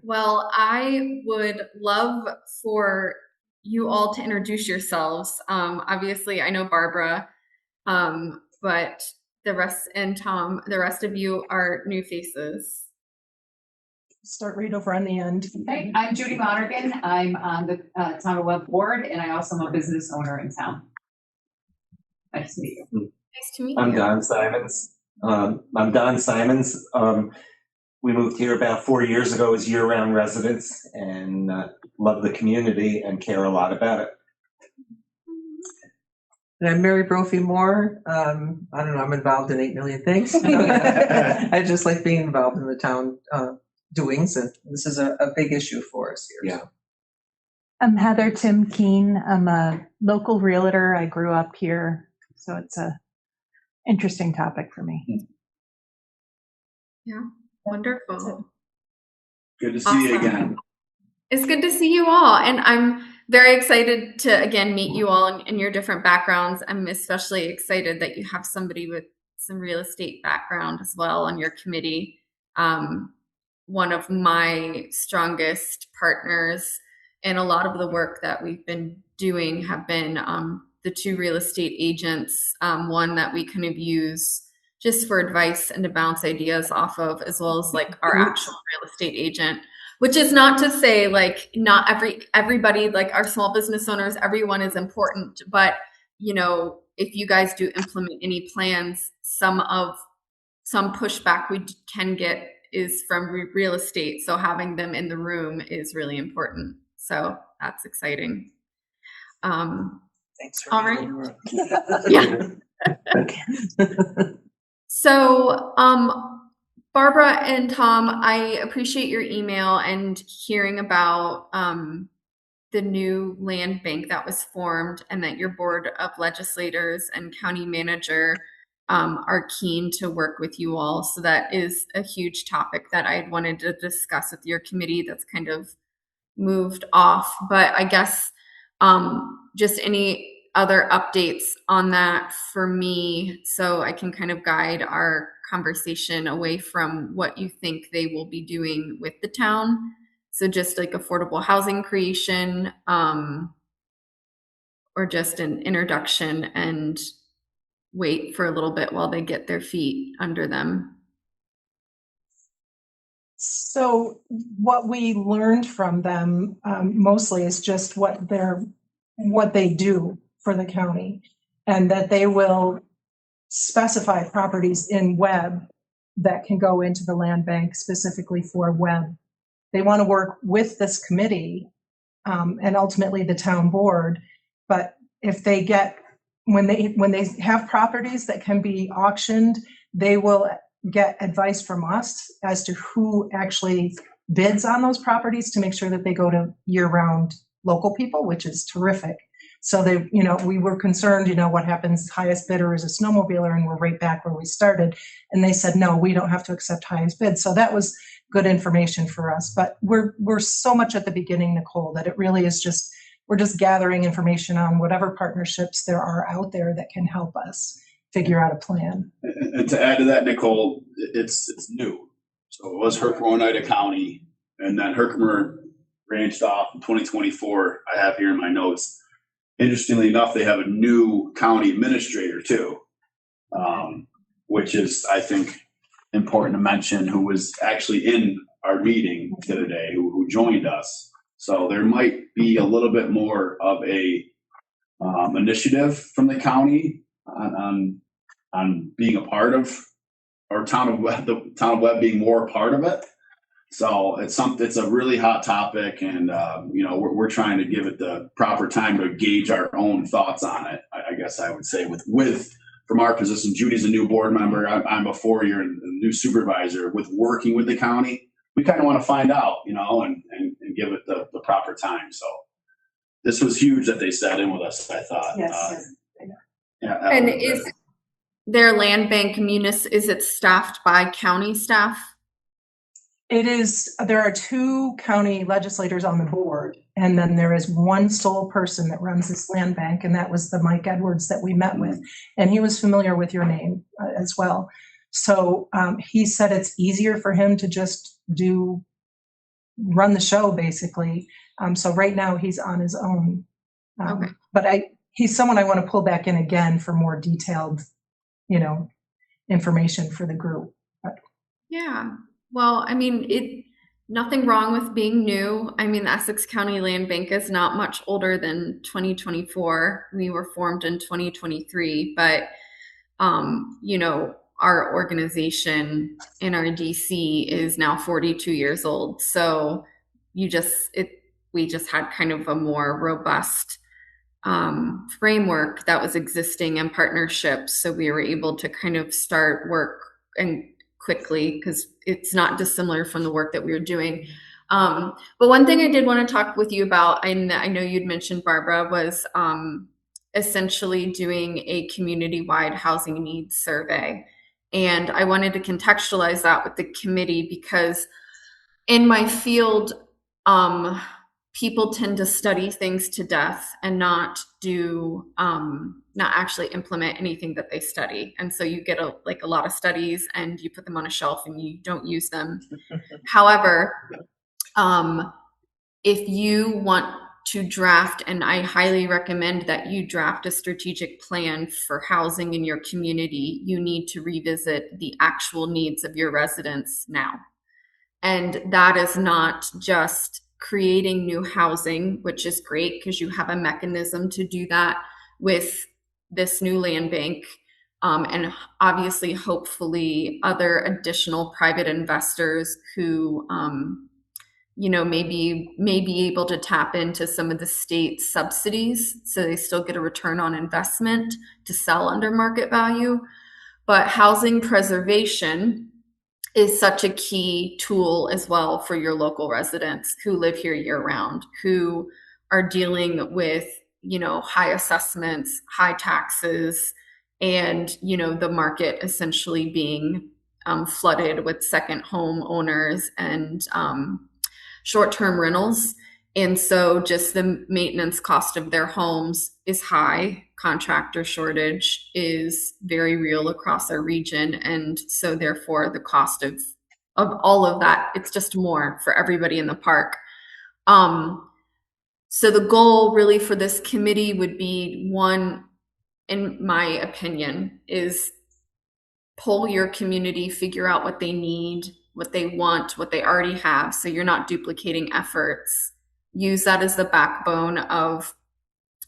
Well, I would love for you all to introduce yourselves. Obviously, I know Barbara, but the rest and Tom, the rest of you are new faces. Start right over on the end. Hey, I'm Judy Monaghan. I'm on the Town of Webb board, and I also am a business owner in town. Nice to meet you. Nice to meet you. I'm Don Simons. We moved here about 4 years ago as year-round residents and love the community and care a lot about it. And I'm Mary Brophy Moore. I don't know, I'm involved in 8 million things. I just like being involved in the town doings, and this is a big issue for us here. Yeah. I'm Heather Tim Keene. I'm a local realtor. I grew up here, so it's a interesting topic for me. Yeah, wonderful. Good to see you again. It's good to see you all, and I'm very excited to again meet you all in your different backgrounds. I'm especially excited that you have somebody with some real estate background as well on your committee. One of my strongest partners and a lot of the work that we've been doing have been the 2 real estate agents, one that we kind of use just for advice and to bounce ideas off of, as well as like our actual real estate agent, which is not to say like not everybody, like our small business owners, everyone is important, but you know, if you guys do implement any plans, some pushback we can get is from real estate. So having them in the room is really important. So that's exciting. Thanks for all right. Yeah. So, Barbara and Tom, I appreciate your email and hearing about the new land bank that was formed and that your board of legislators and county manager are keen to work with you all. So that is a huge topic that I wanted to discuss with your committee that's kind of moved off. But I guess just any other updates on that for me so I can kind of guide our conversation away from what you think they will be doing with the town. So just like affordable housing creation or just an introduction and wait for a little bit while they get their feet under them. So what we learned from them mostly is just what they do for the county, and that they will specify properties in Webb that can go into the land bank specifically for Webb. They want to work with this committee and ultimately the town board, but if they get when they have properties that can be auctioned, they will get advice from us as to who actually bids on those properties to make sure that they go to year-round local people, which is terrific. So they, we were concerned, what happens, highest bidder is a snowmobiler, and we're right back where we started. And they said, no, we don't have to accept highest bid. So that was good information for us. But we're so much at the beginning, Nicole, that it really is just, we're just gathering information on whatever partnerships there are out there that can help us figure out a plan. And to add to that, Nicole, it's new. So it was Herkimer Oneida County, and then Herkimer branched off in 2024. I have here in my notes. Interestingly enough, they have a new county administrator too, which is, I think, important to mention, who was actually in our meeting the other day, who joined us. So there might be a little bit more of a initiative from the county on being a part of our town of Webb, the town of Webb being more a part of it. So it's a really hot topic, and we're trying to give it the proper time to gauge our own thoughts on it. I guess I would say with from our position, Judy's a new board member. I'm a 4-year new supervisor. With working with the county, we kind of want to find out, and give it the proper time. So this was huge that they sat in with us, I thought. Yes. Yeah. And is their land bank is it staffed by county staff? It is. There are 2 county legislators on the board, and then there is one sole person that runs this land bank, and that was the Mike Edwards that we met with, and he was familiar with your name as well. So he said it's easier for him to just do run the show basically. So right now he's on his own. Okay. But he's someone I want to pull back in again for more detailed, information for the group. Yeah. Well, I mean, nothing wrong with being new. I mean, the Essex County Land Bank is not much older than 2024. We were formed in 2023, but our organization in our DC is now 42 years old. So we just had kind of a more robust framework that was existing in partnerships. So we were able to kind of start work and quickly because it's not dissimilar from the work that we were doing. But one thing I did want to talk with you about, and I know you'd mentioned, Barbara, was essentially doing a community-wide housing needs survey. And I wanted to contextualize that with the committee because in my field, people tend to study things to death and not actually implement anything that they study. And so you get a lot of studies and you put them on a shelf and you don't use them. However, if you want to draft, and I highly recommend that you draft a strategic plan for housing in your community, you need to revisit the actual needs of your residents now. And that is not just creating new housing, which is great because you have a mechanism to do that with this new land bank. And obviously, hopefully, other additional private investors who, may be able to tap into some of the state subsidies so they still get a return on investment to sell under market value. But housing preservation is such a key tool as well for your local residents who live here year round, who are dealing with, high assessments, high taxes, and, the market essentially being flooded with second home owners and short-term rentals. And so just the maintenance cost of their homes is high. Contractor shortage is very real across our region. And so therefore the cost of all of that, it's just more for everybody in the park. So the goal really for this committee would be, one, in my opinion, is poll your community, figure out what they need, what they want, what they already have, so you're not duplicating efforts. Use that as the backbone of,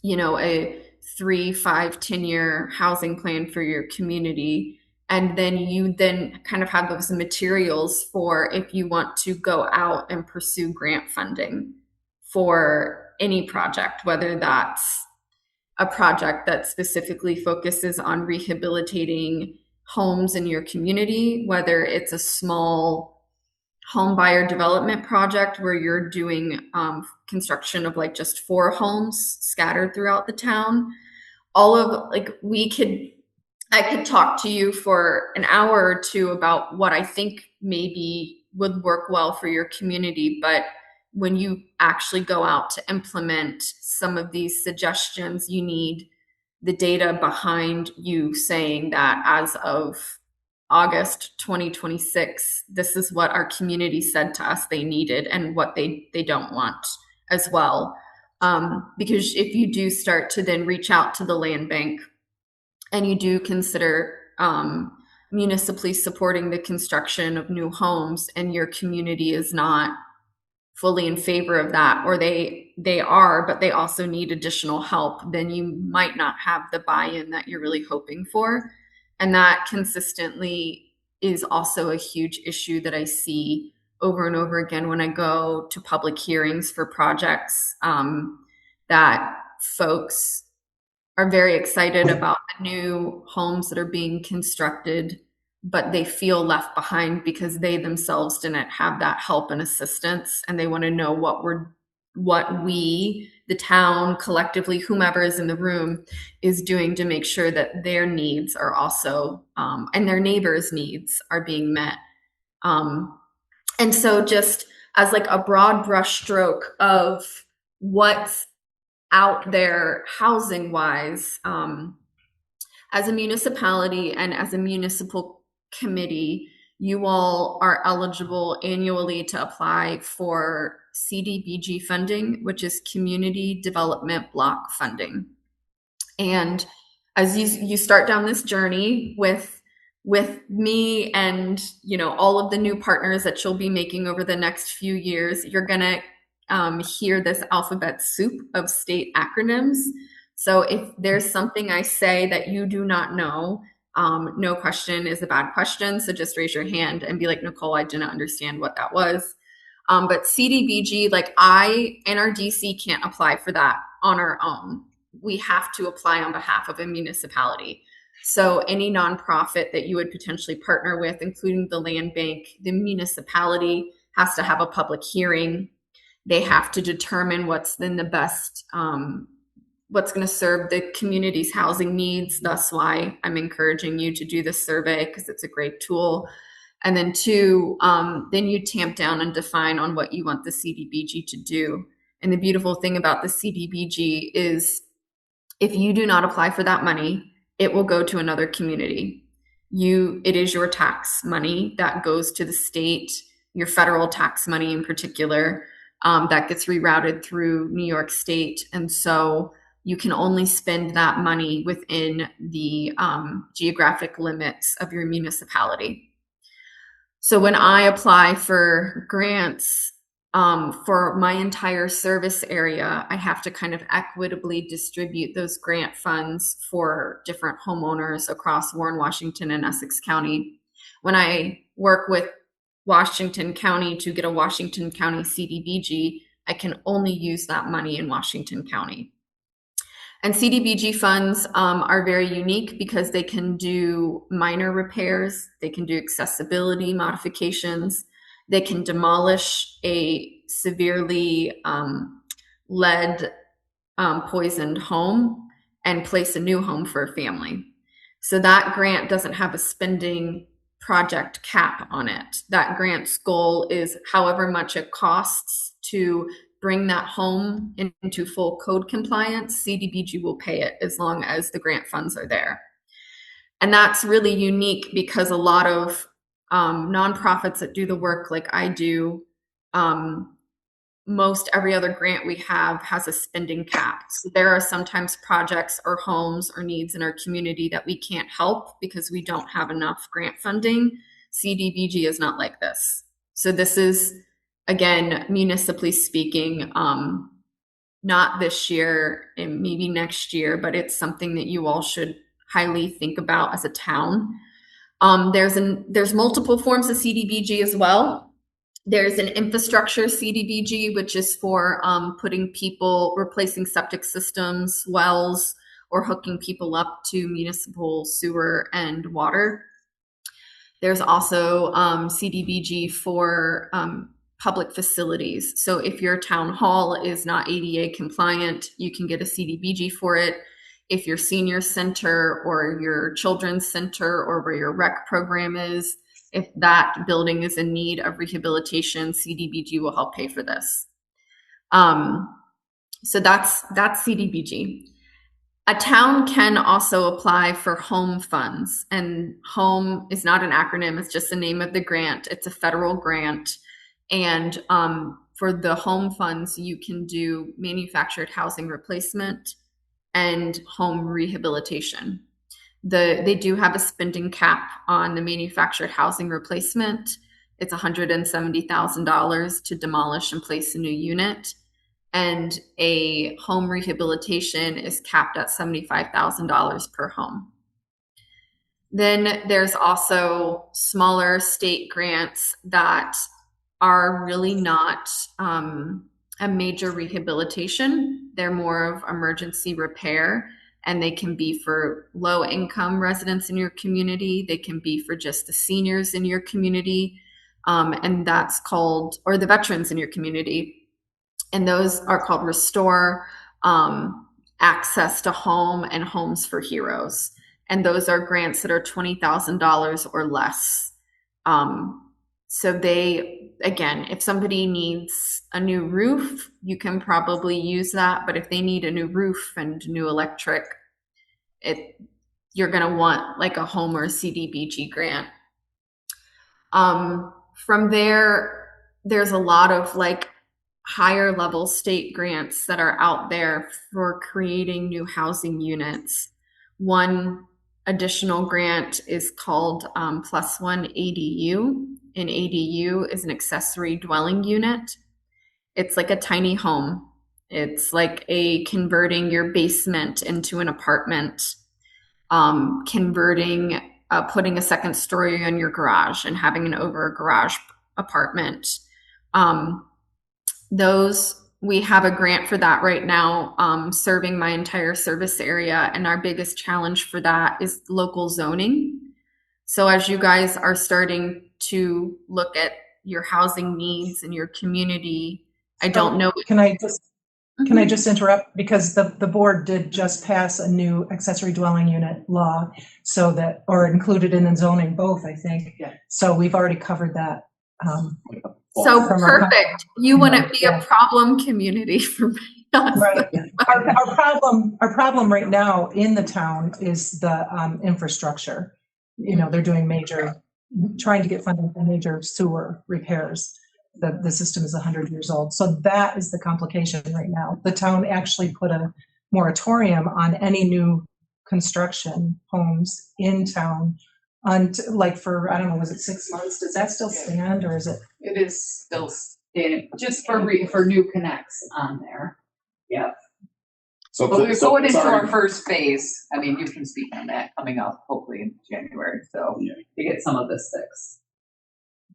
a 3, 5, 10-year housing plan for your community. And then you kind of have those materials for if you want to go out and pursue grant funding for any project, whether that's a project that specifically focuses on rehabilitating homes in your community, whether it's a small home buyer development project where you're doing construction of just 4 homes scattered throughout the town. I could talk to you for an hour or two about what I think maybe would work well for your community, but when you actually go out to implement some of these suggestions, you need the data behind you saying that as of August 2026, this is what our community said to us they needed and what they don't want as well. Because if you do start to then reach out to the land bank and you do consider municipally supporting the construction of new homes and your community is not fully in favor of that, or they are, but they also need additional help, then you might not have the buy-in that you're really hoping for. And that consistently is also a huge issue that I see over and over again when I go to public hearings for projects, that folks are very excited about the new homes that are being constructed, but they feel left behind because they themselves didn't have that help and assistance. And they want to know what we, the town, collectively, whomever is in the room, is doing to make sure that their needs are also, and their neighbors' needs are being met. And so just as a broad brush stroke of what's out there housing wise, as a municipality and as a municipal committee, you all are eligible annually to apply for CDBG funding, which is Community Development Block Funding. And as you start down this journey with me and all of the new partners that you'll be making over the next few years, you're gonna hear this alphabet soup of state acronyms. So if there's something I say that you do not know, no question is a bad question. So just raise your hand and be like, Nicole, I didn't understand what that was. But CDBG, like I, NRDC can't apply for that on our own. We have to apply on behalf of a municipality. So any nonprofit that you would potentially partner with, including the land bank, the municipality has to have a public hearing. They have to determine what's in the best, what's going to serve the community's housing needs. That's why I'm encouraging you to do this survey, because it's a great tool. And then two, then you tamp down and define on what you want the CDBG to do. And the beautiful thing about the CDBG is if you do not apply for that money, it will go to another community. It is your tax money that goes to the state, your federal tax money in particular, that gets rerouted through New York State. And so you can only spend that money within the geographic limits of your municipality. So when I apply for grants for my entire service area, I have to kind of equitably distribute those grant funds for different homeowners across Warren, Washington, and Essex County. When I work with Washington County to get a Washington County CDBG, I can only use that money in Washington County. And CDBG funds are very unique because they can do minor repairs, they can do accessibility modifications, they can demolish a severely lead poisoned home and place a new home for a family. So that grant doesn't have a spending project cap on it. That grant's goal is however much it costs to bring that home into full code compliance, CDBG will pay it as long as the grant funds are there. And that's really unique because a lot of nonprofits that do the work like I do, most every other grant we have has a spending cap. So there are sometimes projects or homes or needs in our community that we can't help because we don't have enough grant funding. CDBG is not like this. So this is, again, municipally speaking, not this year and maybe next year, but it's something that you all should highly think about as a town. There's multiple forms of CDBG as well. There's an infrastructure CDBG, which is for replacing septic systems, wells, or hooking people up to municipal sewer and water. There's also CDBG for public facilities. So if your town hall is not ADA compliant, you can get a CDBG for it. If your senior center or your children's center or where your rec program is, if that building is in need of rehabilitation, CDBG will help pay for this. So that's CDBG. A town can also apply for home funds, and home is not an acronym, it's just the name of the grant. It's a federal grant. And for the home funds, you can do manufactured housing replacement and home rehabilitation. They do have a spending cap on the manufactured housing replacement. It's $170,000 to demolish and place a new unit. And a home rehabilitation is capped at $75,000 per home. Then there's also smaller state grants that are really not a major rehabilitation. They're more of emergency repair, and they can be for low income residents in your community. They can be for just the seniors in your community, and that's called, or the veterans in your community. And those are called Restore, Access to Home, and Homes for Heroes. And those are grants that are $20,000 or less. So they, again, if somebody needs a new roof, you can probably use that. But if they need a new roof and new electric, you're going to want like a home or CDBG grant. From there, there's a lot of like higher level state grants that are out there for creating new housing units. One additional grant is called Plus One ADU. An ADU is an accessory dwelling unit. It's like a tiny home. It's like a converting your basement into an apartment, converting, putting a second story on your garage and having an over garage apartment. Those we have a grant for that right now, serving my entire service area, and our biggest challenge for that is local zoning. So as you guys are starting to look at your housing needs in your community, I don't know. Can I just interrupt? Because the board did just pass a new accessory dwelling unit law, so that, or included in the zoning both, I think. Yeah. So we've already covered that. So From our- perfect. You wouldn't be a problem community for me. Right. Our problem right now in the town is the infrastructure. You know, they're doing trying to get funding for major sewer repairs. The system is 100 years old. So that is the complication right now. The town actually put a moratorium on any new construction homes in town like for, I don't know, was it 6 months? Does that still stand, or is it? It is still standing, just for new connects on there. Yeah. So, But we're going into sorry. our first phase. I mean, you can speak on that coming up hopefully in January. So Yeah. to get some of this fixed.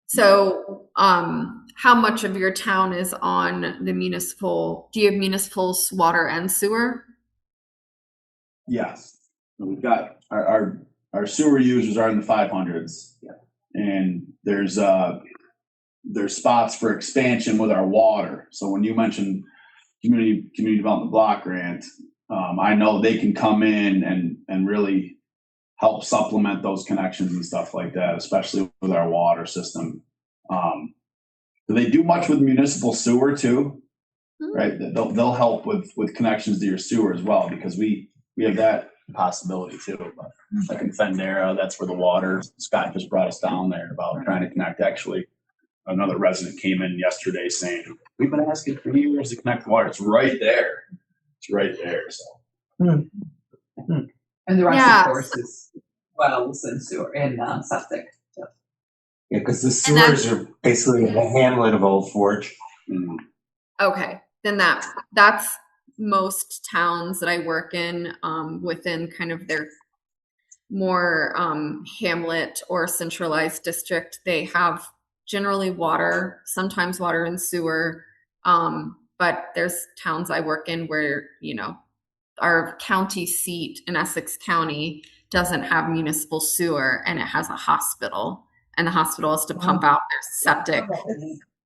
So, how much of your town is on the municipal? Do you have municipal water and sewer? Yes. We've got our sewer users are in the 500s. Yeah. And there's spots for expansion with our water. So when you mentioned community development block grant, I know they can come in and really help supplement those connections and stuff like that, especially with our water system. Do they do much with municipal sewer too? Right, they'll help with connections to your sewer as well, because we have that possibility too. But like in Fendera, that's where the water, Scott just brought us down there about trying to connect. Actually, another resident came in yesterday saying, we've been asking for years to connect the water. It's right there. It's right there. So. And the rest, Yeah. of course, is wells and sewer and septic. Yeah, because the sewers are basically in the hamlet of Old Forge. Mm. Okay, then that's most towns that I work in, within kind of their more hamlet or centralized district. They have generally water, sometimes water and sewer, but there's towns I work in where, you know, our county seat in Essex County doesn't have municipal sewer, and it has a hospital, and the hospital has to pump out their septic.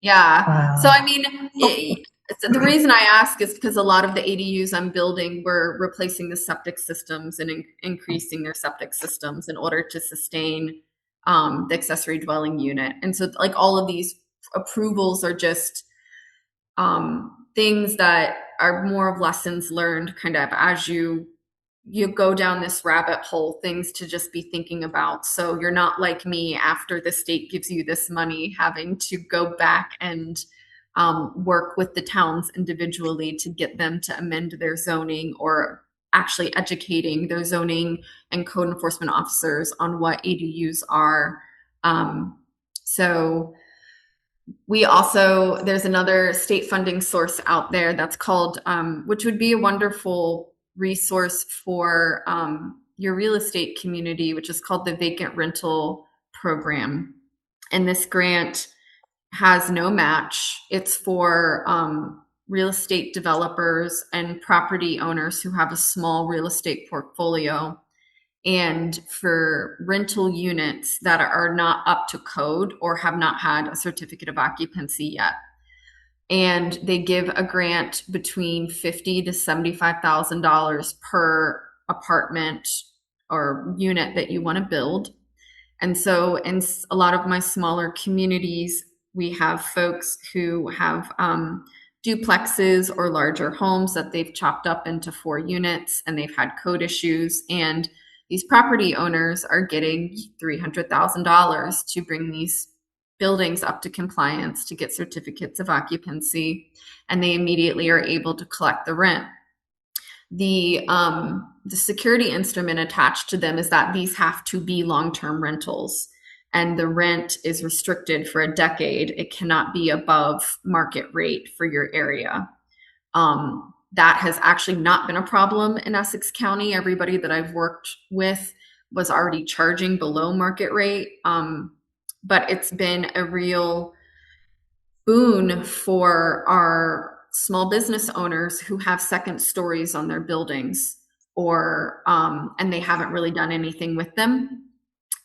Yeah. Wow. So, I mean, the reason I ask is because a lot of the ADUs I'm building, we're replacing the septic systems and increasing their septic systems in order to sustain the accessory dwelling unit. And so, like, all of these approvals are just things that are more of lessons learned kind of as you go down this rabbit hole, things to just be thinking about. So you're not like me after the state gives you this money, having to go back and work with the towns individually to get them to amend their zoning, or actually educating their zoning and code enforcement officers on what ADUs are. So we also, there's another state funding source out there that's called, which would be a wonderful resource for your real estate community, which is called the Vacant Rental Program. And this grant has no match. It's for real estate developers and property owners who have a small real estate portfolio, and for rental units that are not up to code or have not had a certificate of occupancy yet. And they give a grant between $50,000 to $75,000 per apartment or unit that you want to build. And so in a lot of my smaller communities, we have folks who have duplexes or larger homes that they've chopped up into 4 units, and they've had code issues. And these property owners are getting $300,000 to bring these buildings up to compliance to get certificates of occupancy, and they immediately are able to collect the rent. The security instrument attached to them is that these have to be long-term rentals, and the rent is restricted for a decade. It cannot be above market rate for your area. That has actually not been a problem in Essex County. Everybody that I've worked with was already charging below market rate. But it's been a real boon for our small business owners who have second stories on their buildings, or and they haven't really done anything with them,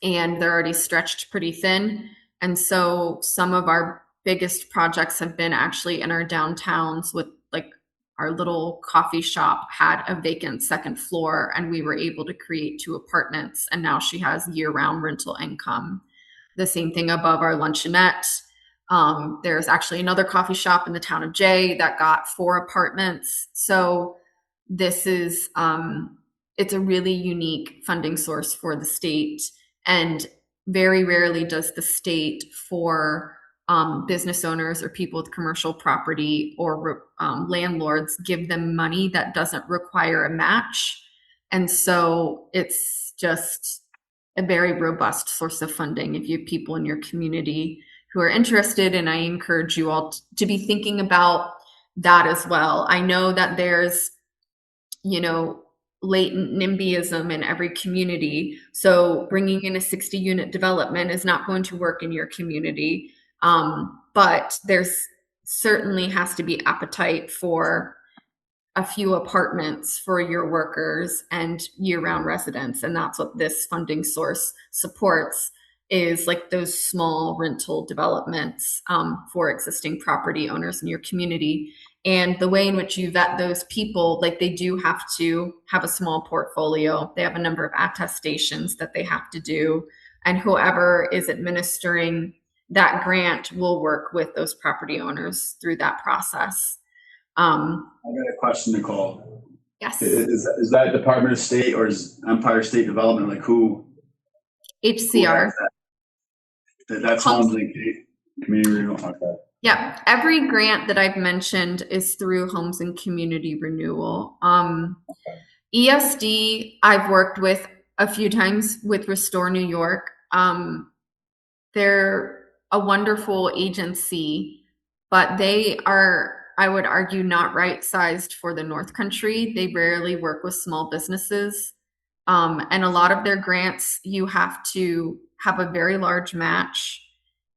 and they're already stretched pretty thin. And so some of our biggest projects have been actually in our downtowns, with like our little coffee shop had a vacant second floor, and we were able to create 2 apartments, and now she has year-round rental income. The same thing above our luncheonette. There's actually another coffee shop in the town of Jay that got 4 apartments. So this is, it's a really unique funding source for the state. And very rarely does the state, for business owners or people with commercial property, or landlords, give them money that doesn't require a match. And so it's just a very robust source of funding if you have people in your community who are interested. And I encourage you all to be thinking about that as well. I know that there's, latent NIMBYism in every community. So bringing in a 60-unit development is not going to work in your community. But there's certainly has to be appetite for a few apartments for your workers and year-round residents. And that's what this funding source supports, is like those small rental developments for existing property owners in your community. And the way in which you vet those people, like, they do have to have a small portfolio. They have a number of attestations that they have to do. And whoever is administering that grant will work with those property owners through that process. I got a question, Nicole. Yes. Is that Department of State, or is Empire State Development, like who? HCR. That's Homes and Community Renewal. Okay. Yeah, every grant that I've mentioned is through Homes and Community Renewal. ESD, I've worked with a few times with Restore New York. They're a wonderful agency, but they are, I would argue, not right-sized for the North Country. They rarely work with small businesses. And a lot of their grants, you have to have a very large match.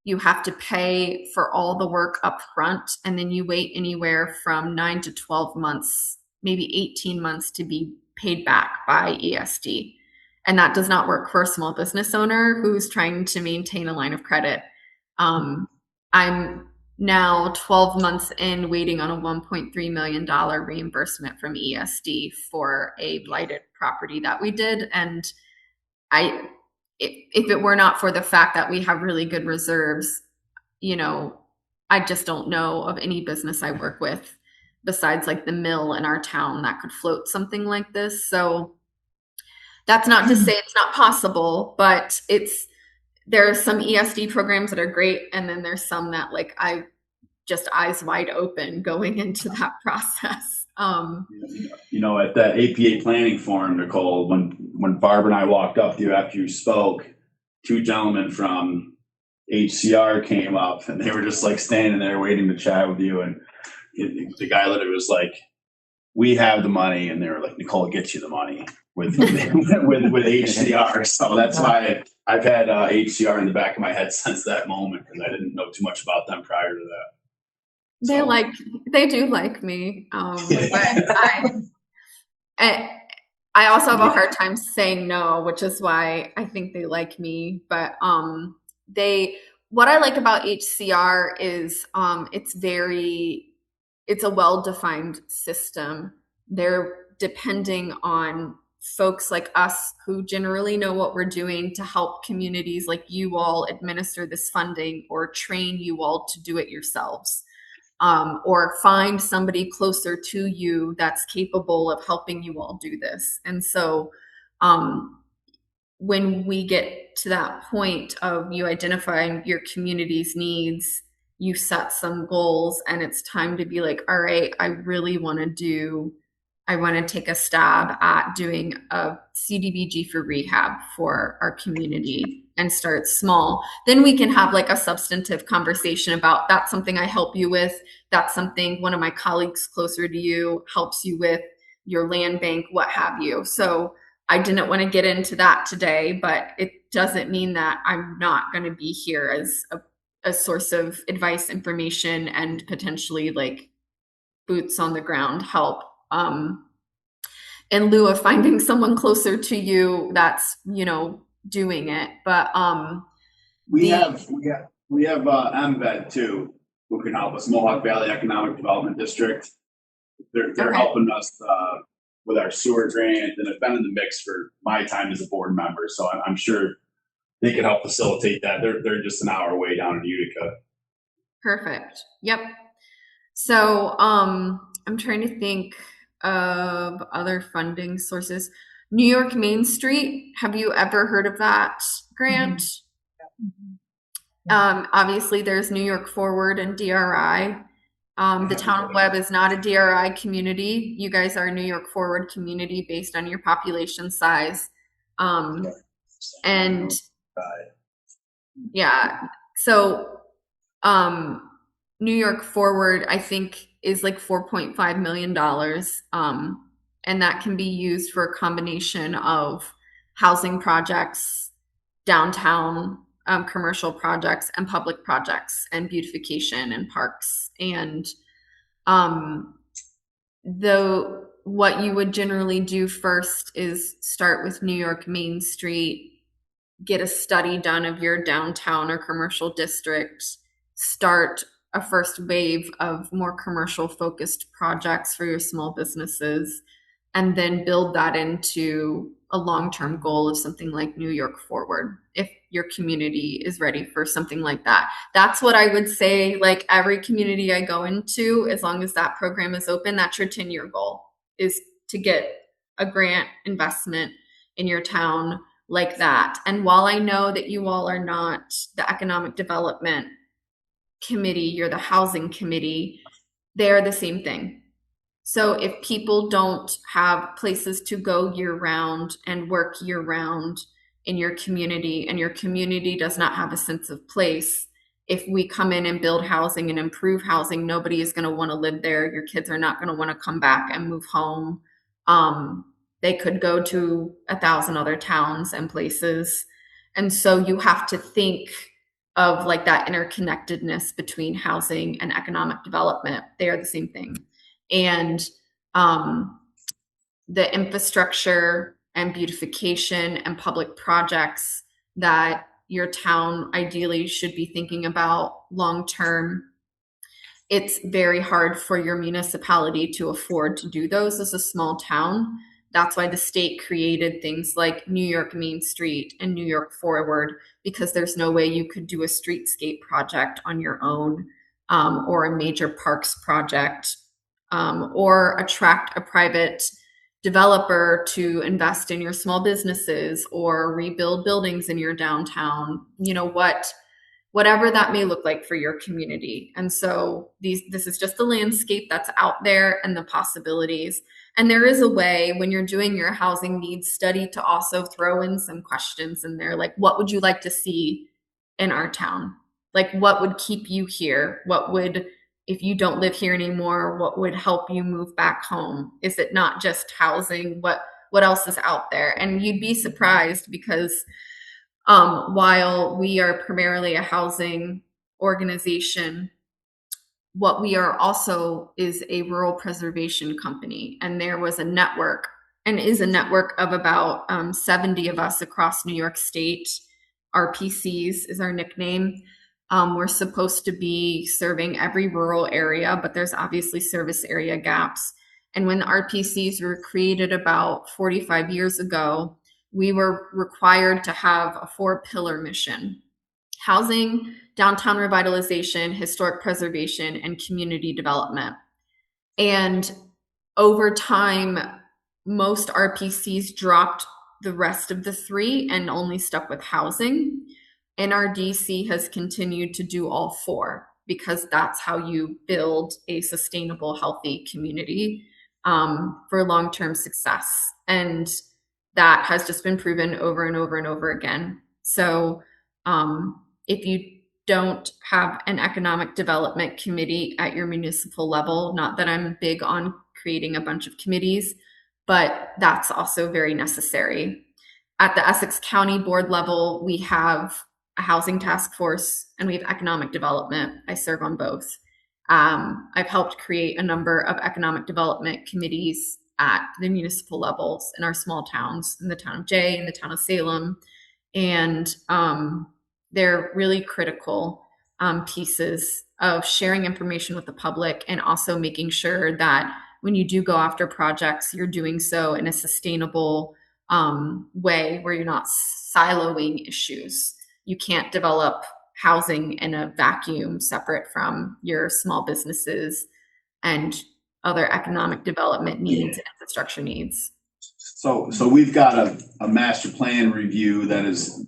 You have to pay for all the work up front, and then you wait anywhere from 9 to 12 months, maybe 18 months to be paid back by ESD. And that does not work for a small business owner who's trying to maintain a line of credit. I'm now 12 months in, waiting on a $1.3 million reimbursement from ESD for a blighted property that we did. And if it were not for the fact that we have really good reserves, I just don't know of any business I work with besides like the mill in our town that could float something like this. So that's not to say it's not possible, but there are some ESD programs that are great. And then there's some that, like, I just eyes wide open going into that process. At that APA planning forum, Nicole, when Barb and I walked up to you after you spoke, 2 gentlemen from HCR came up, and they were just like standing there waiting to chat with you. And the guy literally was like, "We have the money," and they were like, "Nicole gets you the money with HCR." So that's why I've had HCR in the back of my head since that moment, because I didn't know too much about them prior to that. They do like me, but I also have a hard time saying no, which is why I think they like me. But what I like about HCR is it's a well-defined system. They're depending on folks like us who generally know what we're doing to help communities like you all administer this funding, or train you all to do it yourselves. Or find somebody closer to you that's capable of helping you all do this. And so when we get to that point of you identifying your community's needs, you set some goals, and it's time to be like, all right, I want to take a stab at doing a CDBG for rehab for our community and start small. Then we can have like a substantive conversation about that's something I help you with. That's something one of my colleagues closer to you helps you with, your land bank, what have you. So I didn't want to get into that today, but it doesn't mean that I'm not going to be here as a source of advice, information, and potentially like boots on the ground help. In lieu of finding someone closer to you that's, doing it. But We have MVED too, who can help us, Mohawk Valley Economic Development District. They're Okay. helping us with our sewer grant, and have been in the mix for my time as a board member. So I'm sure they can help facilitate that. They're just an hour away down in Utica. Perfect. Yep. So I'm trying to think of other funding sources. New York Main Street, have you ever heard of that grant? Obviously, there's New York Forward and DRI. The town of Webb is not a DRI community. You guys are a New York Forward community based on your population size. And yeah, so New York Forward, I think, is like $4.5 million. And that can be used for a combination of housing projects, downtown commercial projects, and public projects, and beautification and parks. And what you would generally do first is start with New York Main Street, get a study done of your downtown or commercial district, start a first wave of more commercial focused projects for your small businesses, and then build that into a long-term goal of something like New York Forward if your community is ready for something like that. That's what I would say, like every community I go into, as long as that program is open, that's your 10-year goal, is to get a grant investment in your town like that. And while I know that you all are not the economic development committee, you're the housing committee, they're the same thing. So if people don't have places to go year round and work year round in your community, and your community does not have a sense of place, if we come in and build housing and improve housing, nobody is going to want to live there. Your kids are not going to want to come back and move home. They could go to 1,000 other towns and places. And so you have to think of like that interconnectedness between housing and economic development. They are the same thing. And the infrastructure and beautification and public projects that your town ideally should be thinking about long term, it's very hard for your municipality to afford to do those as a small town. That's why the state created things like New York Main Street and New York Forward, because there's no way you could do a streetscape project on your own, or a major parks project, or attract a private developer to invest in your small businesses or rebuild buildings in your downtown, whatever that may look like for your community. And so this is just the landscape that's out there and the possibilities. And there is a way when you're doing your housing needs study to also throw in some questions in there, like what would you like to see in our town? Like what would keep you here? What would, if you don't live here anymore, what would help you move back home? Is it not just housing? What else is out there? And you'd be surprised because while we are primarily a housing organization, what we are also is a rural preservation company. And there was a network, and is a network of about 70 of us across New York State. RPCs is our nickname. We're supposed to be serving every rural area, but there's obviously service area gaps. And when the RPCs were created about 45 years ago, we were required to have a 4-pillar mission: housing, downtown revitalization, historic preservation, and community development. And over time, most RPCs dropped the rest of the three and only stuck with housing. NRDC has continued to do all four because that's how you build a sustainable, healthy community for long-term success. And that has just been proven over and over and over again. So if you don't have an economic development committee at your municipal level, not that I'm big on creating a bunch of committees, but that's also very necessary. At the Essex County Board level, we have a housing task force and we have economic development. I serve on both. I've helped create a number of economic development committees at the municipal levels in our small towns, in the town of Jay, in the town of Salem. And they're really critical pieces of sharing information with the public and also making sure that when you do go after projects, you're doing so in a sustainable way where you're not siloing issues. You can't develop housing in a vacuum separate from your small businesses and other economic development needs and infrastructure needs. So we've got a master plan review that is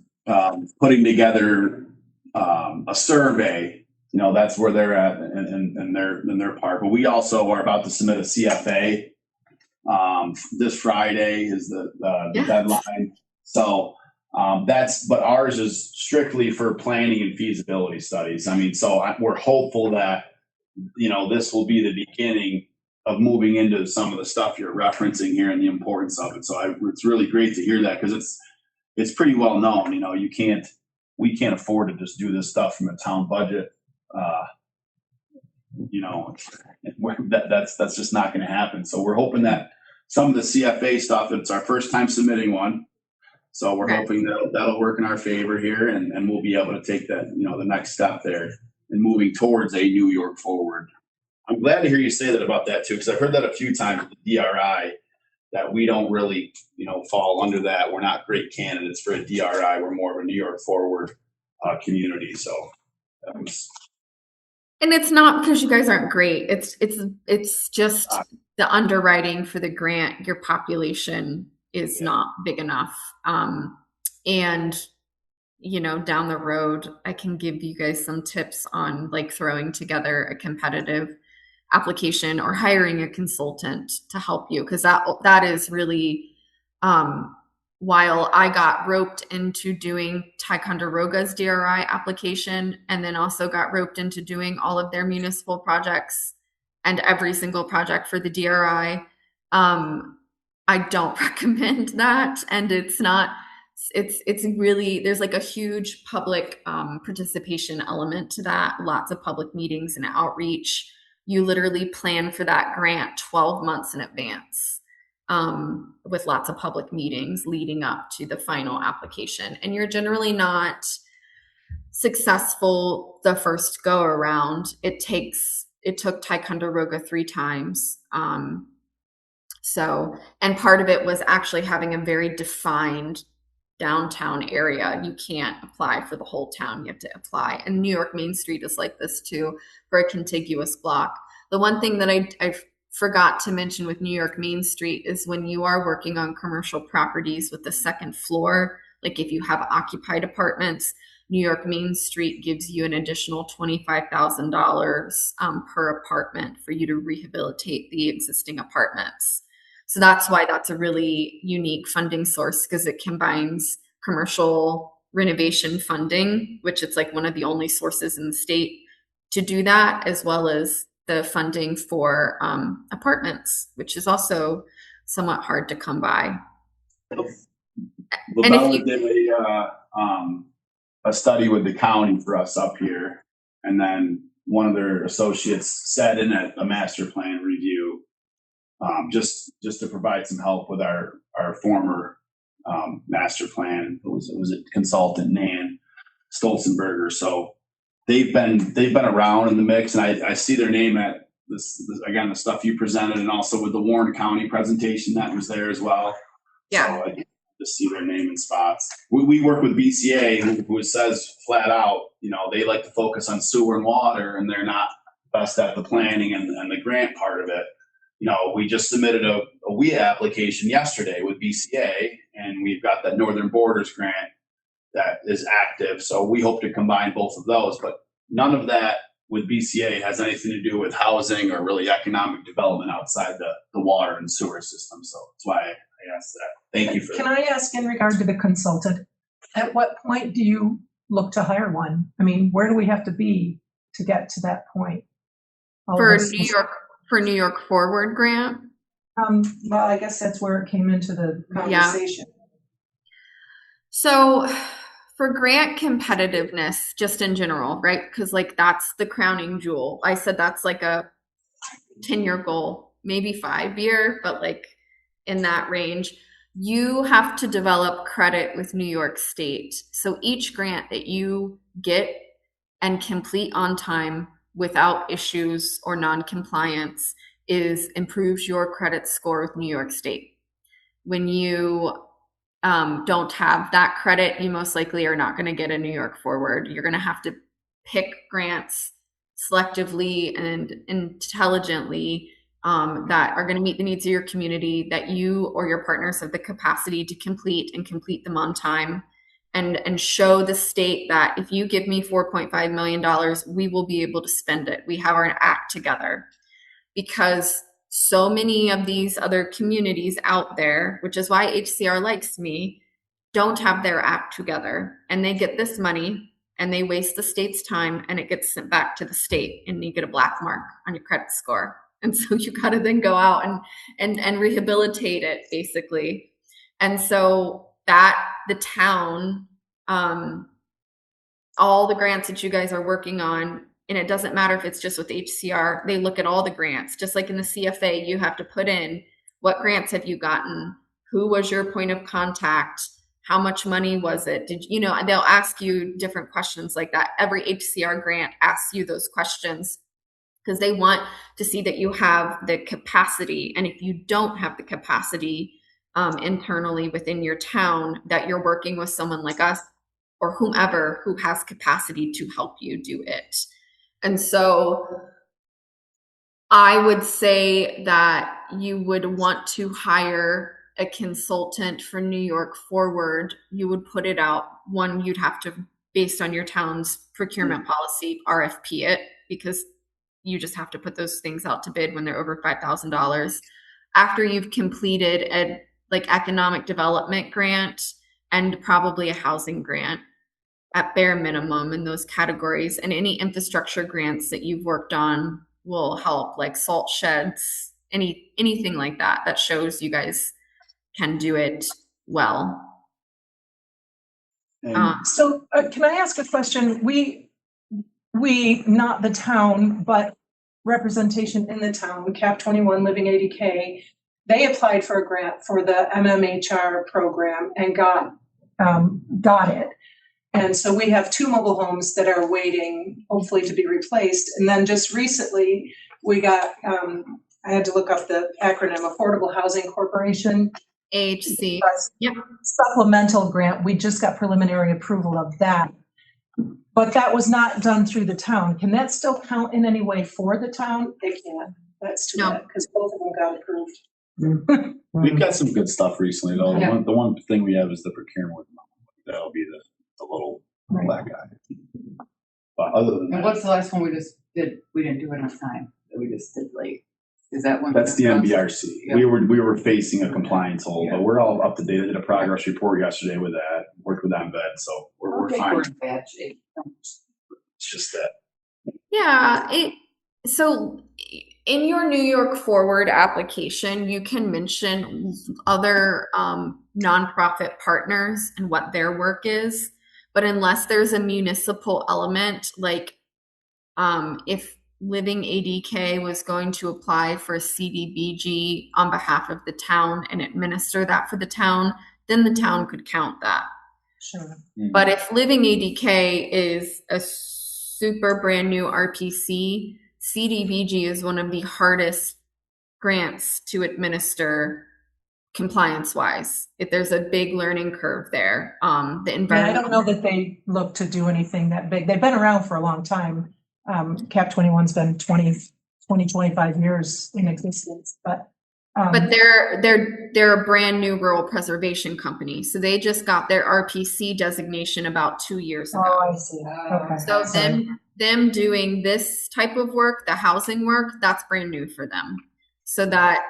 putting together a survey. You know, that's where they're at in their part. But we also are about to submit a CFA. This Friday is the deadline. So but ours is strictly for planning and feasibility studies. I mean, so we're hopeful that, you know, this will be the beginning of moving into some of the stuff you're referencing here and the importance of it. So it's really great to hear that because it's pretty well known. You know, we can't afford to just do this stuff from a town budget. You know, that's just not going to happen. So we're hoping that some of the CFA stuff, it's our first time submitting one. So we're hoping that'll work in our favor here and we'll be able to take that, you know, the next step there and moving towards a New York forward. I'm glad to hear you say that about that too, because I've heard that a few times with the DRI, that we don't really, you know, fall under that. We're not great candidates for a DRI. We're more of a New York forward community. So that was. And it's not because you guys aren't great. It's just the underwriting for the grant. Your population is not big enough. And you know, down the road, I can give you guys some tips on like throwing together a competitive application or hiring a consultant to help you, because that is really while I got roped into doing Ticonderoga's DRI application and then also got roped into doing all of their municipal projects and every single project for the DRI, I don't recommend that. And it's really, there's like a huge public participation element to that, lots of public meetings and outreach. You literally plan for that grant 12 months in advance. With lots of public meetings leading up to the final application. And you're generally not successful the first go around. It took Ticonderoga 3 times. And part of it was actually having a very defined downtown area. You can't apply for the whole town. You have to apply. And New York Main Street is like this too, for a contiguous block. The one thing that I forgot to mention with New York Main Street is when you are working on commercial properties with the second floor, like if you have occupied apartments, New York Main Street gives you an additional $25,000 per apartment for you to rehabilitate the existing apartments. So that's why that's a really unique funding source, because it combines commercial renovation funding, which it's like one of the only sources in the state to do that, as well as the funding for apartments, which is also somewhat hard to come by. LaBella did a study with the county for us up here, and then one of their associates sat in at a master plan review, just to provide some help with our former master plan. It was a consultant, Nan Stolzenberger. So they've been around in the mix, and I see their name at this again, the stuff you presented, and also with the Warren County presentation that was there as well. Yeah. So I just see their name in spots. We work with BCA, who says flat out, you know, they like to focus on sewer and water, and they're not best at the planning and the grant part of it. we just submitted a WIA application yesterday with BCA, and we've got that Northern Borders grant that is active. So we hope to combine both of those, but none of that with BCA has anything to do with housing or really economic development outside the water and sewer system. So that's why I asked that. Thank you for Can that. I ask in regard to the consultant, at what point do you look to hire one? I mean, where do we have to be to get to that point? All For of us- New York Forward grant. Well, I guess that's where it came into the conversation. So for grant competitiveness, just in general, right? Because like that's the crowning jewel. I said that's like a 10-year goal, maybe 5-year, but like in that range. You have to develop credit with New York State. So each grant that you get and complete on time without issues or non-compliance improves your credit score with New York State. When you don't have that credit, you most likely are not going to get a New York Forward. You're going to have to pick grants selectively and intelligently that are going to meet the needs of your community, that you or your partners have the capacity to complete them on time, and show the state that if you give me $4.5 million, we will be able to spend it. We have our act together. Because so many of these other communities out there, which is why HCR likes me, don't have their act together, and they get this money and they waste the state's time, and it gets sent back to the state, and you get a black mark on your credit score. And so you got to then go out and rehabilitate it, basically. And so that the town, all the grants that you guys are working on, and it doesn't matter if it's just with HCR, they look at all the grants. Just like in the CFA, you have to put in what grants have you gotten? Who was your point of contact? How much money was it? They'll ask you different questions like that. Every HCR grant asks you those questions because they want to see that you have the capacity. And if you don't have the capacity internally within your town, that you're working with someone like us or whomever who has capacity to help you do it. And so I would say that you would want to hire a consultant for New York Forward. You would put it out. One, you'd have to, based on your town's procurement policy, RFP it, because you just have to put those things out to bid when they're over $5,000. After you've completed a economic development grant and probably a housing grant at bare minimum in those categories, and any infrastructure grants that you've worked on will help, like salt sheds, anything like that shows you guys can do it well. So can I ask a question? We, not the town, but representation in the town, CAP 21 Living 80K, they applied for a grant for the MMHR program and got it. And so we have 2 mobile homes that are waiting, hopefully, to be replaced. And then just recently, we got, I had to look up the acronym, Affordable Housing Corporation. AHC. Yep. Supplemental grant. We just got preliminary approval of that. But that was not done through the town. Can that still count in any way for the town? It can. That's too bad, because both of them got approved. We've got some good stuff recently, though. Yeah. The one thing we have is the procurement. That'll be the little Right. black guy. But other than And that, what's the last one we just did? We didn't do it on time. That we just did late. Is that one? that's the NBRC. Yeah. We were facing a compliance hole, but we're all up to date. I did a progress report yesterday with that. Worked with MVED, so we're fine. We're in bad shape. It's just that. Yeah. So in your New York Forward application, you can mention other nonprofit partners and what their work is. But unless there's a municipal element, like if Living ADK was going to apply for a CDBG on behalf of the town and administer that for the town, then the town could count that. Sure. But if Living ADK is a super brand new RPC, CDBG is one of the hardest grants to administer compliance-wise. If there's a big learning curve there, the environment. And I don't know that they look to do anything that big. They've been around for a long time. CAP 21's been 20 20, 25 years in existence, but. But they're a brand new rural preservation company, so they just got their RPC designation about 2 years ago. Oh, I see. Okay. So Sorry. them doing this type of work, the housing work, that's brand new for them. So that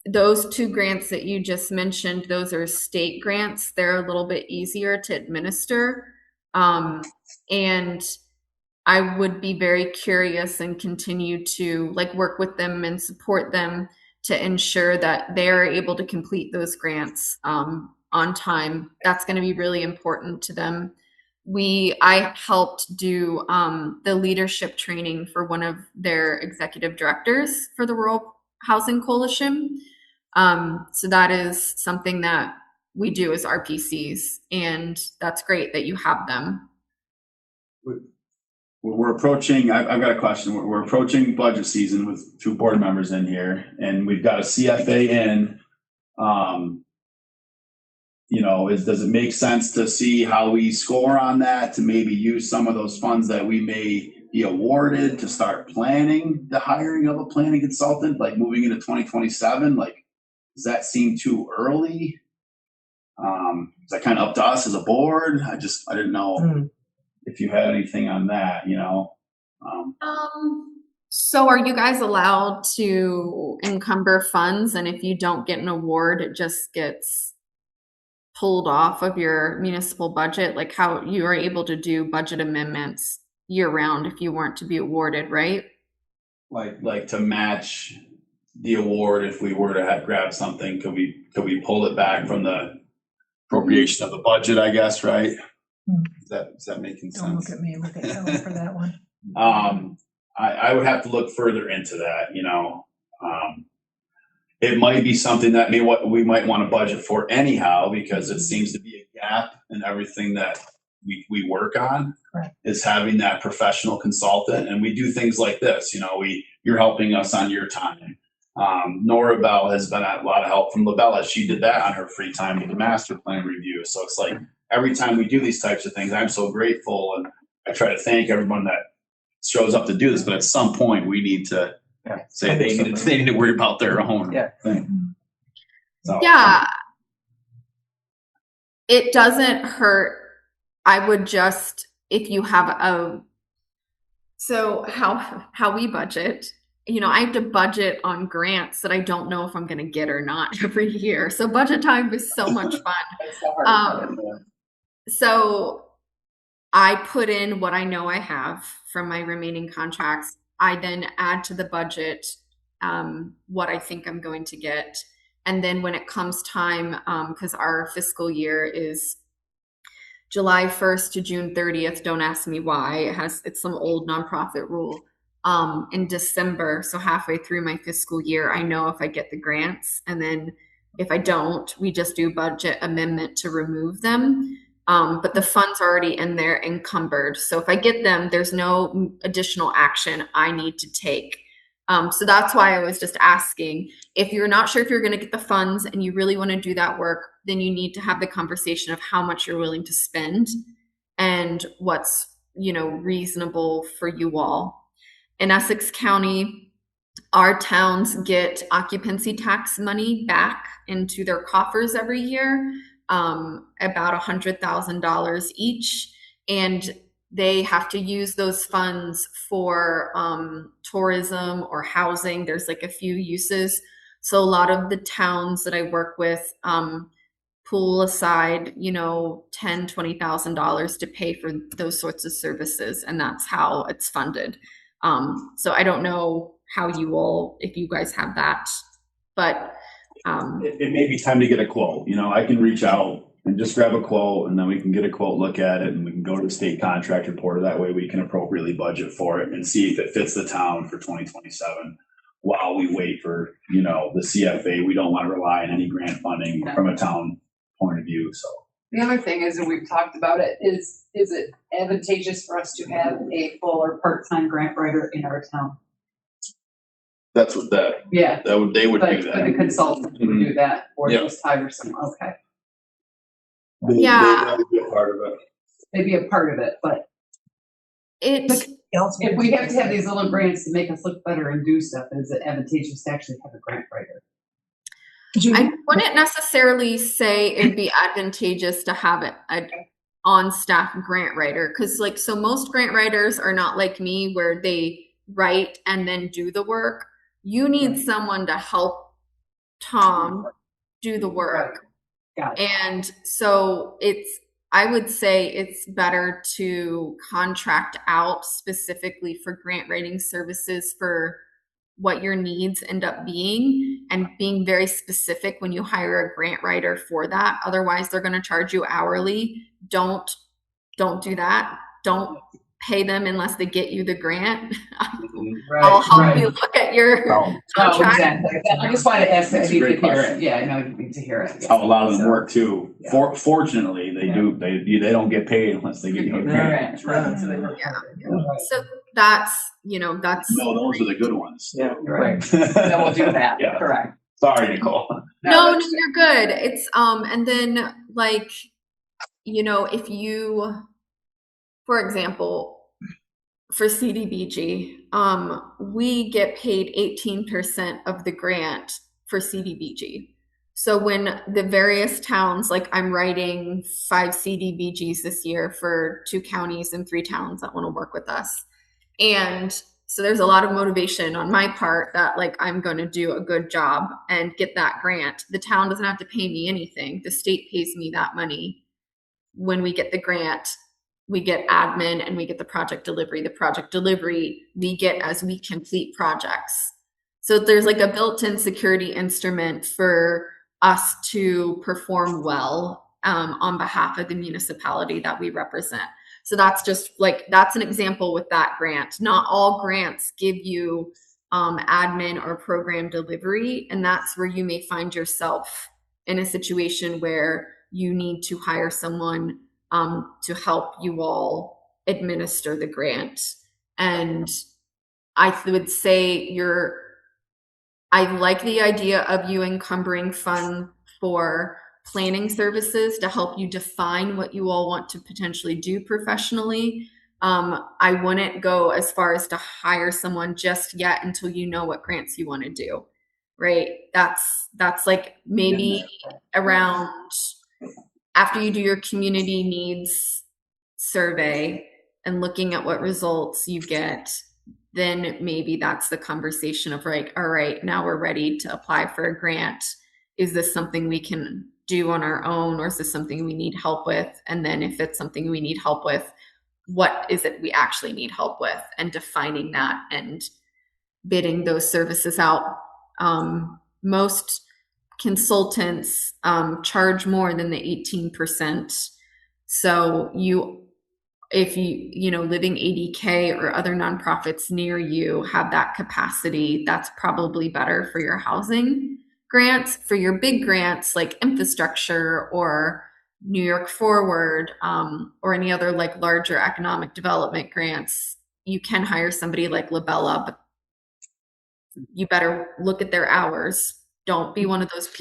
those 2 grants that you just mentioned, those are state grants. They're a little bit easier to administer. And I would be very curious and continue to like work with them and support them to ensure that they're able to complete those grants on time. That's going to be really important to them. I helped do the leadership training for one of their executive directors for the Rural Housing Coalition. So that is something that we do as RPCs, and that's great that you have them. We're approaching, I've got a question. We're approaching budget season with 2 board members in here, and we've got a CFA in. Does it make sense to see how we score on that, to maybe use some of those funds that we may be awarded to start planning the hiring of a planning consultant, like moving into 2027? Like, does that seem too early? Is that kind of up to us as a board? I didn't know. If you had anything on that, So are you guys allowed to encumber funds, and if you don't get an award, it just gets pulled off of your municipal budget? Like how you are able to do budget amendments year round if you weren't to be awarded, right? Like to match the award if we were to grab something, could we pull it back from the appropriation of the budget, I guess, right? Is that making sense? Don't look at me, look at Ellen for that one. I would have to look further into that, it might be something that we might want to budget for anyhow, because it seems to be a gap in everything that we work on. Correct. Is having that professional consultant, and we do things like this, you're helping us on your time. Nora Bell has been a lot of help from LaBella. She did that on her free time with the master plan review. So it's like every time we do these types of things, I'm so grateful, and I try to thank everyone that shows up to do this. But at some point, we need to say they need to worry about their own thing. So, yeah, it doesn't hurt. I would just, if you have so how we budget. I have to budget on grants that I don't know if I'm going to get or not every year. So budget time is so much fun. So I put in what I know I have from my remaining contracts. I then add to the budget what I think I'm going to get. And then when it comes time, because our fiscal year is July 1st to June 30th, don't ask me why. It's some old nonprofit rule. In December, so halfway through my fiscal year, I know if I get the grants, and then if I don't, we just do budget amendment to remove them. But the funds are already in there encumbered. So if I get them, there's no additional action I need to take. So that's why I was just asking, if you're not sure if you're going to get the funds and you really want to do that work, then you need to have the conversation of how much you're willing to spend and what's, reasonable for you all. In Essex County, our towns get occupancy tax money back into their coffers every year, about $100,000 each, and they have to use those funds for tourism or housing. There's like a few uses. So a lot of the towns that I work with pull aside, $10,000-$20,000 to pay for those sorts of services, and that's how it's funded. So I don't know how if you guys have that, but it may be time to get a quote. I can reach out and just grab a quote, and then we can get a quote, look at it, and we can go to the state contract reporter. That way we can appropriately budget for it and see if it fits the town for 2027 while we wait for, the CFA. We don't want to rely on any grant funding from a town point of view. So the other thing is, and we've talked about it, is it advantageous for us to have a full or part-time grant writer in our town? that's what they would do But that. the consultant would do that, or just hire someone. Okay. Yeah. They'd be a part of it. Maybe a part of it, but it If we have to have these little grants to make us look better and do stuff, is it advantageous to actually have a grant writer? I wouldn't necessarily say it'd be advantageous to have an on-staff grant writer, because like, so most grant writers are not like me where they write and then do the work. You need someone to help Tom do the work. Got it. And so I would say it's better to contract out specifically for grant writing services for what your needs end up being, and being very specific when you hire a grant writer for that. Otherwise, they're going to charge you hourly. Don't do that. Don't pay them unless they get you the grant. I'll help you look at your contract. Exactly. I just wanted to ask that That's so you a great could hear question. it. Yeah, I know you need to hear it. That's how a lot of them work too. Yeah. Fortunately, they do. They don't get paid unless they give you a grant. Right. So they work Yeah. harder. So that's No, those are the good ones. Yeah. Right. Then we'll do that. Yeah. Correct. Sorry, Nicole. No, you're good. It's and then like, if you, for example, for CDBG, we get paid 18% of the grant for CDBG. So when the various towns, like I'm writing 5 CDBGs this year for 2 counties and 3 towns that want to work with us. And so there's a lot of motivation on my part that like I'm going to do a good job and get that grant. The town doesn't have to pay me anything. The state pays me that money. When we get the grant, we get admin and we get the project delivery. The project delivery we get as we complete projects. So there's like a built-in security instrument for us to perform well on behalf of the municipality that we represent. So that's just like, that's an example with that grant. Not all grants give you admin or program delivery. And that's where you may find yourself in a situation where you need to hire someone to help you all administer the grant. And I would say I like the idea of you encumbering funds for planning services to help you define what you all want to potentially do professionally. I wouldn't go as far as to hire someone just yet until you know what grants you want to do, right? That's like maybe around after you do your community needs survey and looking at what results you get, then maybe that's the conversation of like, all right, now we're ready to apply for a grant. Is this something we can do on our own, or is this something we need help with? And then if it's something we need help with, what is it we actually need help with, and defining that and bidding those services out. Most consultants charge more than the 18%. So if you living 80K or other nonprofits near you have that capacity, that's probably better for your housing grants. For your big grants like infrastructure or New York Forward, or any other like larger economic development grants, you can hire somebody like Labella, but you better look at their hours. Don't be one of those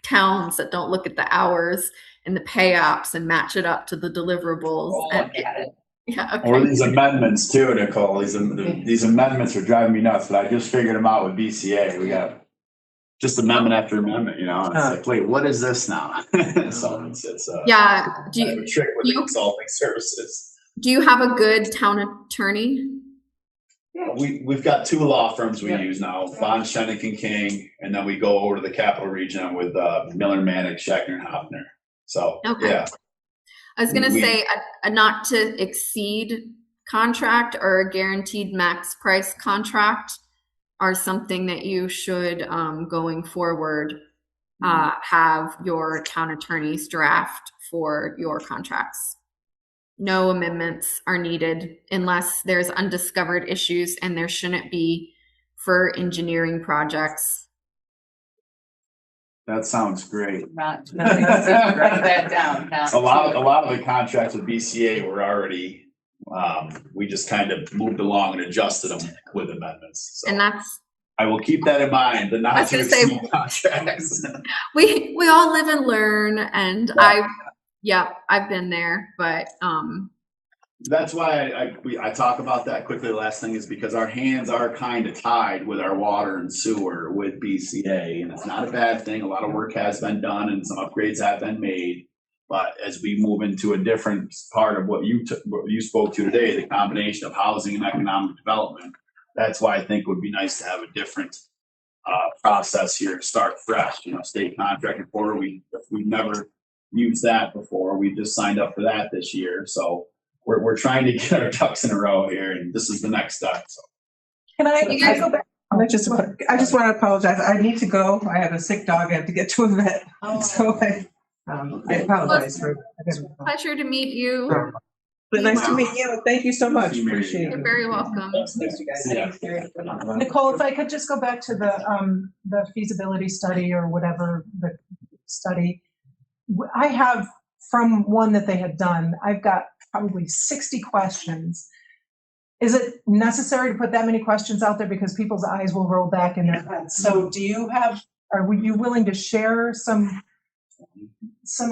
towns that don't look at the hours and the pay apps and match it up to the deliverables. Yeah, okay. Or these amendments too, Nicole. These amendments are driving me nuts, but I just figured them out with BCA. We got just amendment after amendment, It's like, wait, what is this now? So it's Yeah. a trick with consulting services. Do you have a good town attorney? Yeah, we've got 2 law firms we use now, Bond, Shenick and King, and then we go over to the Capital Region with Miller, Manick, Schechner, and Hoffner. So Okay. yeah. I was going to say a not to exceed contract or a guaranteed max price contract are something that you should, going forward, have your town attorneys draft for your contracts. No amendments are needed unless there's undiscovered issues, and there shouldn't be for engineering projects. That sounds great. Write that down. A lot of the contracts with BCA were already, we just kind of moved along and adjusted them with amendments. So And that's, I will keep that in mind, the I not was to gonna say- exceed contracts. we all live and learn, and Yeah. I've been there, but That's why I talk about that quickly. The last thing is because our hands are kind of tied with our water and sewer with BCA, and it's not a bad thing. A lot of work has been done and some upgrades have been made. But as we move into a different part of what you spoke to today, the combination of housing and economic development, that's why I think it would be nice to have a different process here to start fresh. State contract reporter, we've never used that before. We just signed up for that this year. So we're trying to get our ducks in a row here, and this is the next step. So. Can I go back? I just want to apologize. I need to go. I have a sick dog. I have to get to a vet. So I apologize for. Pleasure to meet you. But nice to meet you. Thank you so much. Appreciate it. You're very welcome. Thanks, you guys. Yeah. Nicole, if I could just go back to the feasibility study or whatever the study. I have, from one that they had done, I've got probably 60 questions. Is it necessary to put that many questions out there because people's eyes will roll back in their heads? So are you willing to share some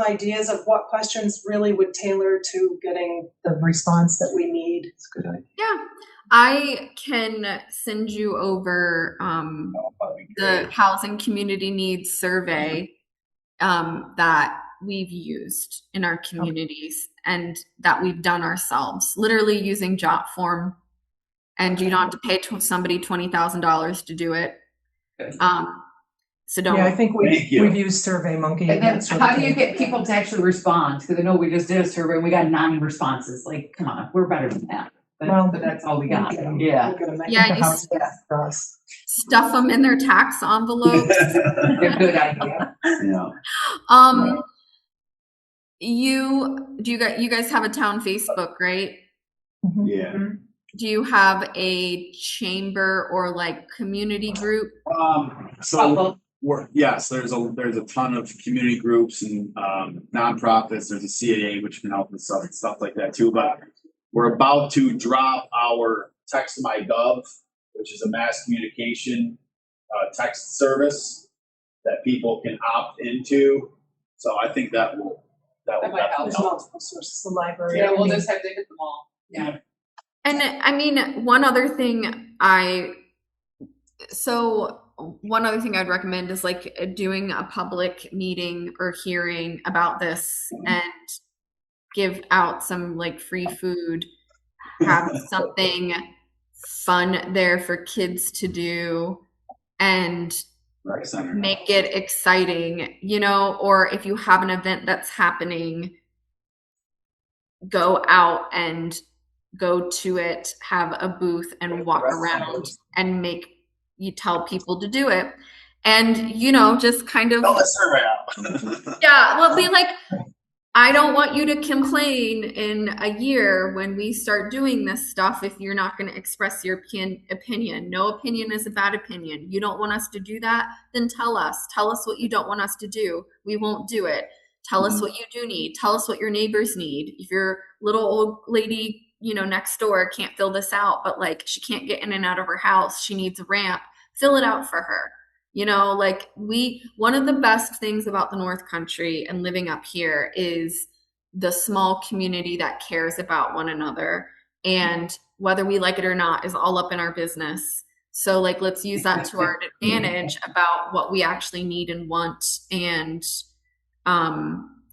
ideas of what questions really would tailor to getting the response that we need? It's a good idea. Yeah, I can send you over the housing community needs survey that we've used in our communities and that we've done ourselves, literally using jot form, and you don't have to pay somebody $20,000 to do it. So don't. Yeah, I think we've used SurveyMonkey. And then how do you get people to actually respond? Because I know we just did a survey and we got 9 responses. Like, come on, we're better than that. But that's all we got. Yeah. Yeah, you stuff them in their tax envelopes. A good idea. Yeah. You guys have a town Facebook, right? Yeah. Do you have a chamber or like community group? There's a ton of community groups and nonprofits. There's a CAA which can help with stuff like that too. But we're about to drop our Text My Gov, which is a mass communication text service that people can opt into. So I think that will might help. There's multiple sources, the library. Yeah, we'll just have to hit them all. Yeah. And I mean, one other thing I'd recommend is like doing a public meeting or hearing about this and give out some like free food, have something fun there for kids to do, and make it exciting, or if you have an event that's happening, go out and go to it, have a booth and walk around and you tell people to do it. And, just kind of, yeah, well, be like, I don't want you to complain in a year when we start doing this stuff if you're not going to express your opinion. No opinion is a bad opinion. You don't want us to do that? Then tell us. Tell us what you don't want us to do. We won't do it. Tell us what you do need. Tell us what your neighbors need. If your little old lady, next door can't fill this out, but like she can't get in and out of her house, she needs a ramp, fill it out for her. One of the best things about the North Country and living up here is the small community that cares about one another, and whether we like it or not is all up in our business. So like, let's use that to our advantage about what we actually need and want. And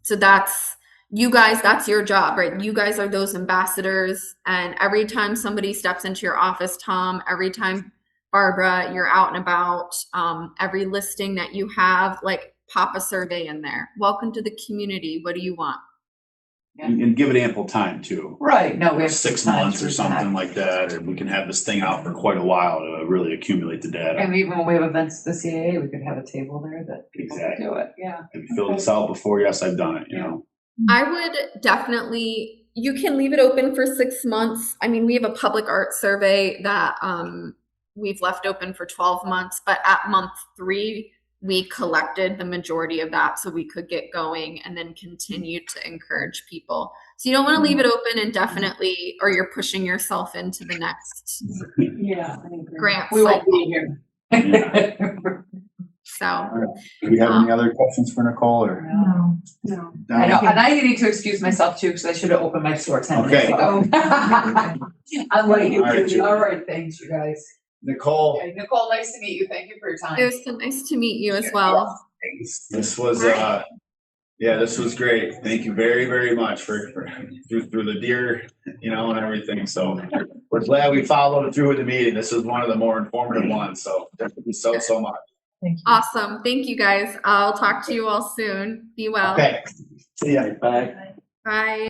so that's you guys, that's your job, right? You guys are those ambassadors. And every time somebody steps into your office, Tom, every time Barbara, you're out and about, every listing that you have, like pop a survey in there. Welcome to the community. What do you want? And give it ample time too. Right. No, we have 6 months or something like that, and we can have this thing out for quite a while to really accumulate the data. And even when we have events at the CAA, we could have a table there that people can do it. Yeah. Have you filled this out before? Yes, I've done it, I would definitely, you can leave it open for 6 months. I mean, we have a public art survey that we've left open for 12 months, but at month 3, we collected the majority of that so we could get going and then continue to encourage people. So you don't want to leave it open indefinitely, or you're pushing yourself into the next grant cycle. We won't be here. So, Do we have any other questions for Nicole or? No. I know, and I need to excuse myself too, because I should have opened my store 10 minutes Okay. ago. I'm late. All right, All right, thanks, you guys. Nicole, Okay, Nicole, nice to mew. Thank you for your time. it was so nice to meet you as well. this was, yeah, this was great. Thank you very, very much for through the deer, and everything. So we're glad we followed through with the meeting. This was one of the more informative ones. So thank you so much. Thank you. Awesome. Thank you guys. I'll talk to you all soon. Be well. Okay. See ya. Bye. Bye.